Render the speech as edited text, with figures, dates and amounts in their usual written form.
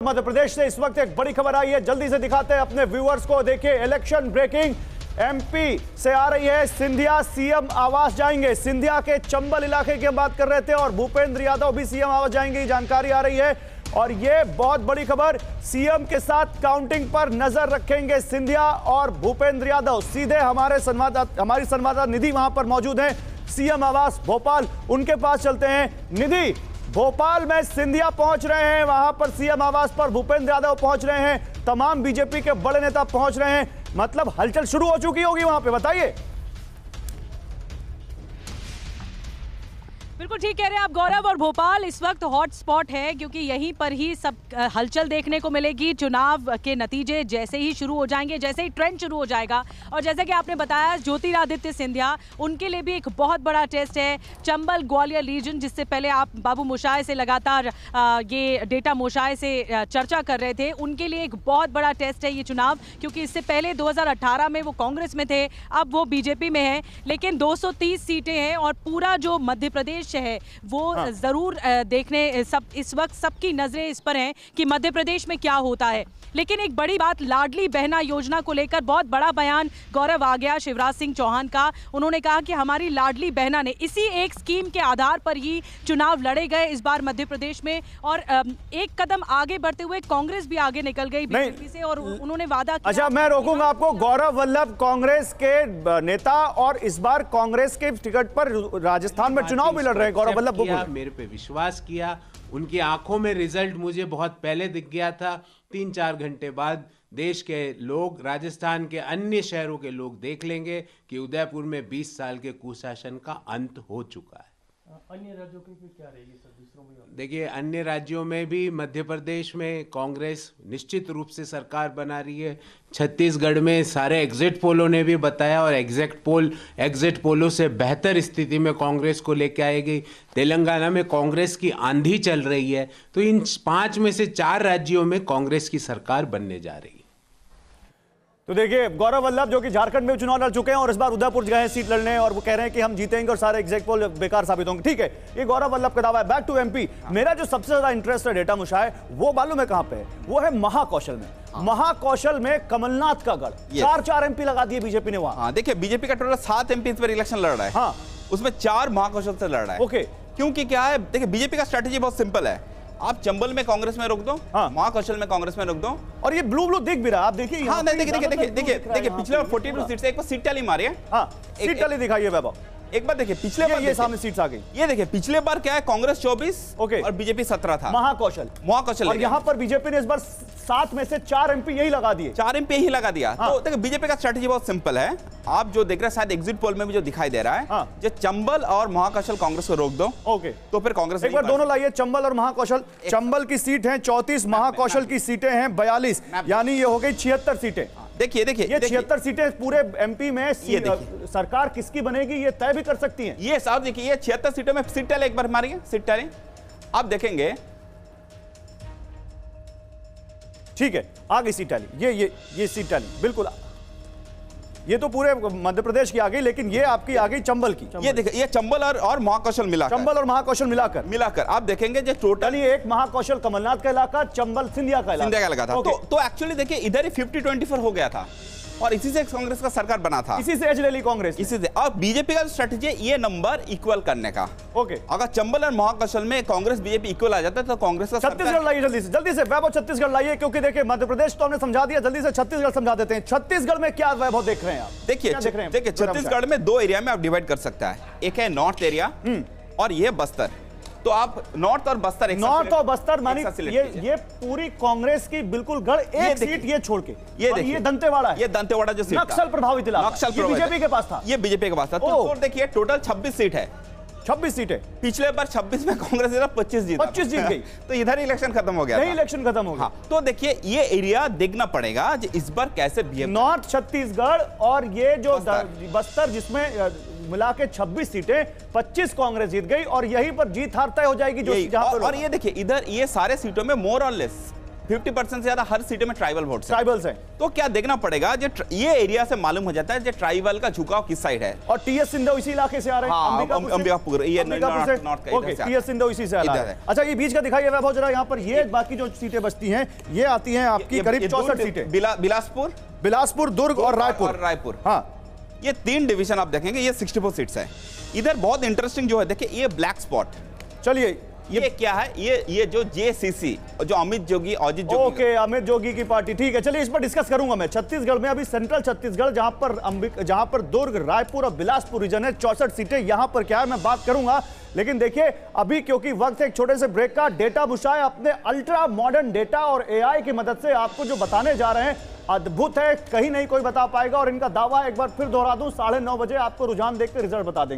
मध्य प्रदेश से इस वक्त एक बड़ी खबर आई है, जल्दी से दिखाते हैं अपने व्यूअर्स को। देखिए, इलेक्शन ब्रेकिंग एमपी से आ रही है। सिंधिया सीएम आवास जाएंगे। सिंधिया के चंबल इलाके की हम बात कर रहे थे और भूपेंद्र यादव भी सीएम आवास जाएंगे, ये जानकारी आ रही है। और ये बहुत बड़ी खबर, सीएम के साथ काउंटिंग पर नजर रखेंगे सिंधिया और भूपेंद्र यादव। सीधे हमारी संवाददाता निधि वहां पर मौजूद है, सीएम आवास भोपाल, उनके पास चलते हैं। निधि, भोपाल में सिंधिया पहुंच रहे हैं, वहां पर सीएम आवास पर भूपेंद्र यादव पहुंच रहे हैं, तमाम बीजेपी के बड़े नेता पहुंच रहे हैं, मतलब हलचल शुरू हो चुकी होगी वहां पे, बताइए। बिल्कुल ठीक कह रहे हैं आप गौरव, और भोपाल इस वक्त हॉट स्पॉट है क्योंकि यहीं पर ही सब हलचल देखने को मिलेगी। चुनाव के नतीजे जैसे ही शुरू हो जाएंगे, जैसे ही ट्रेंड शुरू हो जाएगा, और जैसे कि आपने बताया ज्योतिरादित्य सिंधिया, उनके लिए भी एक बहुत बड़ा टेस्ट है चंबल ग्वालियर रीजन, जिससे पहले आप बाबू मोशाय से लगातार ये डेटा मोशाय से चर्चा कर रहे थे। उनके लिए एक बहुत बड़ा टेस्ट है ये चुनाव, क्योंकि इससे पहले 2018 में वो कांग्रेस में थे, अब वो बीजेपी में है, लेकिन 230 सीटें हैं और पूरा जो मध्य प्रदेश है वो जरूर देखने सब इस वक्त सबकी नजरें इस पर हैं कि मध्य प्रदेश में क्या होता है। लेकिन एक बड़ी बात, लाडली बहना योजना को लेकर बहुत बड़ा बयान गौरव आ गया शिवराज सिंह चौहान का। उन्होंने कहा कि हमारी लाडली बहना ने इसी एक स्कीम के आधार पर ही चुनाव लड़े गए इस बार मध्य प्रदेश में, और एक कदम आगे बढ़ते हुए कांग्रेस भी आगे निकल गई बीजेपी से, और उन्होंने वादा किया। अच्छा, मैं रोकूंगा आपको। गौरव वल्लभ कांग्रेस के नेता और इस बार कांग्रेस के टिकट पर राजस्थान में चुनाव भी लड़ रहे हैं। गौरव वल्लभ मेरे पे विश्वास किया, उनकी आंखों में रिजल्ट मुझे बहुत पहले दिख गया था। 3-4 घंटे बाद देश के लोग, राजस्थान के अन्य शहरों के लोग देख लेंगे कि उदयपुर में 20 साल के कुशासन का अंत हो चुका है। अन्य राज्यों की क्या रहेगी सर, दूसरों में? देखिए, अन्य राज्यों में भी मध्य प्रदेश में कांग्रेस निश्चित रूप से सरकार बना रही है। छत्तीसगढ़ में सारे एग्जिट पोलों ने भी बताया, और एग्जिट पोलों से बेहतर स्थिति में कांग्रेस को लेकर आएगी। तेलंगाना में कांग्रेस की आंधी चल रही है, तो इन 5 में से 4 राज्यों में कांग्रेस की सरकार बनने जा रही है। तो देखिए, गौरव वल्लभ जो कि झारखंड में चुनाव लड़ चुके हैं और इस बार उदयपुर गए हैं सीट लड़ने, और वो कह रहे हैं कि हम जीतेंगे और सारे एग्जिट पोल बेकार साबित होंगे। ठीक है, ये गौरव वल्लभ का दावा है। बैक टू एमपी, मेरा जो सबसे ज्यादा इंटरेस्ट है डेटा मुशाय, वो मालूम है कहां पे है? वो है महाकौशल में। महाकौशल में कमलनाथ का गढ़, 4 एमपी लगा दिए बीजेपी ने वहां। देखिए, बीजेपी का टोटल 7 एमपी पर इलेक्शन लड़ रहा है। हाँ, उसमें 4 महाकौशल से लड़ रहा है। ओके, क्योंकि क्या है, देखिए बीजेपी का स्ट्रेटेजी बहुत सिंपल है। आप चंबल में कांग्रेस में रोक दो, महाकौशल में कांग्रेस में रोक दो, और ये ब्लू दिख भी रहा है, आप देखिए। हाँ, देखिए पिछले 42 सीट से एक बार सीट टैली मारी है। हाँ, सीट टैली दिखाइए वैभव। एक बार देखिए, पिछले बार ये सामने सीट्स आ गई। ये देखिए, पिछले बार क्या है, कांग्रेस 24 ओके और बीजेपी 17 था। महाकौशल, और यहाँ पर बीजेपी ने इस बार 7 में से 4 एमपी यही लगा दिए। 4 एमपी यही लगा दिया। तो देखिए, बीजेपी का स्ट्रेटेजी बहुत सिंपल है। आप जो देख रहे हैं, शायद एग्जिट पोल में भी जो दिखाई दे रहा है, जो चंबल और महाकौशल कांग्रेस को रोक दो, ओके, तो फिर कांग्रेस एक बार दोनों लाइए, चंबल और महाकौशल। चंबल की सीट है 34, महाकौशल की सीटें हैं 42, यानी ये हो गई 76 सीटें। देखिए ये 76 सीटें पूरे एमपी में सरकार किसकी बनेगी ये तय भी कर सकती हैं। ये साहब देखिए, ये 76 सीटों में सीट टैली एक बार मारिए, सीट टैली आप देखेंगे। ठीक है, आ गई सीट टैली, ये सीट टैली बिल्कुल, ये तो पूरे मध्य प्रदेश की आ गई, लेकिन ये आपकी आ गई चंबल की। ये देखिए, ये चंबल और महाकौशल मिलाकर, चंबल और महाकौशल मिलाकर आप देखेंगे जो टोटल, एक महाकौशल कमलनाथ का इलाका, चंबल सिंधिया का इलाका था। तो एक्चुअली देखिए, इधर ही 50-24 हो गया था, और इसी से कांग्रेस का सरकार बना था, इसी से एज ले ली कांग्रेस, इसी से। और बीजेपी का स्ट्रेटेजी ये नंबर इक्वल करने का। ओके, अगर चंबल और महाकौशल में कांग्रेस बीजेपी इक्वल आ जाता है तो कांग्रेस का। छत्तीसगढ़ लाइए जल्दी से वैभव, छत्तीसगढ़ लाइए, क्योंकि देखिए मध्य प्रदेश तो हमने समझा दिया, जल्दी से छत्तीसगढ़ समझा देते हैं। छत्तीसगढ़ में क्या वैभव देख रहे हैं आप? देखिए छत्तीसगढ़ में 2 एरिया में आप डिवाइड कर सकता है, एक है नॉर्थ एरिया और ये बस्तर। तो आप नॉर्थ और बस्तर मानी ये पूरी कांग्रेस की बिल्कुल गढ़, एक सीट ये छोड़ के, ये दंतेवाड़ा है, ये दंतेवाड़ा जो सीट नक्सल प्रभावित इलाका, ये बीजेपी के पास था, ये बीजेपी के पास था। तो देखिए, टोटल 26 सीट है, 26 सीटें। पिछले बार 26 में कांग्रेस 25 जीत गई, तो इधर इलेक्शन खत्म हो गया, इलेक्शन खत्म हो गया। तो देखिए, ये एरिया देखना पड़ेगा इस बार कैसे बिहेव। नॉर्थ छत्तीसगढ़ और ये जो बस्तर, जिसमें मिला के 26 सीटें, 25 कांग्रेस जीत गई, और यहीं पर जीत हार तय हो जाएगी। और ये देखिए, इधर ये सारे सीटों में मोर और लेस 50% से ज्यादा हर सीट में ट्राइबल वोट ट्राइबल्स हैं। तो क्या देखना पड़ेगा, जो ये एरिया से मालूम हो जाता है जो ट्राइबल का झुकाव किस साइड है। और टीएस सिंधु इसी इलाके से आ रहे हैं। हाँ, अंबिकापुर, ये नॉर्थ का ओके, टीएस सिंधु इसी से आ रहा है। अच्छा, ये बीच का दिखाइए वैभव जरा, यहाँ पर ये बाकी जो सीटें बचती हैं ये आती हैं आपकी करीब 64 सीटें। बिलासपुर, दुर्ग और रायपुर। हाँ, ये 3 डिवीजन आप देखेंगे, ये 64 सीट्स है। इधर बहुत इंटरेस्टिंग जो है, देखिए ये ब्लैक स्पॉट, चलिए ये क्या है, ये जो जेसीसी, जो अमित जोगी, अजित जोगी। ओके, अमित जोगी की पार्टी, ठीक है। चलिए इस पर डिस्कस करूंगा मैं। छत्तीसगढ़ में अभी सेंट्रल छत्तीसगढ़, जहां पर दुर्ग, रायपुर और बिलासपुर रीजन है, 64 सीटें, यहां पर क्या है मैं बात करूंगा। लेकिन देखिए अभी क्योंकि वक्त है एक छोटे से ब्रेक का, डेटा बुशाय अपने अल्ट्रा मॉडर्न डेटा और एआई की मदद से आपको जो बताने जा रहे हैं अद्भुत है, कहीं नहीं कोई बता पाएगा। और इनका दावा एक बार फिर दोहरा दूं, 9:30 बजे आपको रुझान देख के रिजल्ट बता देंगे।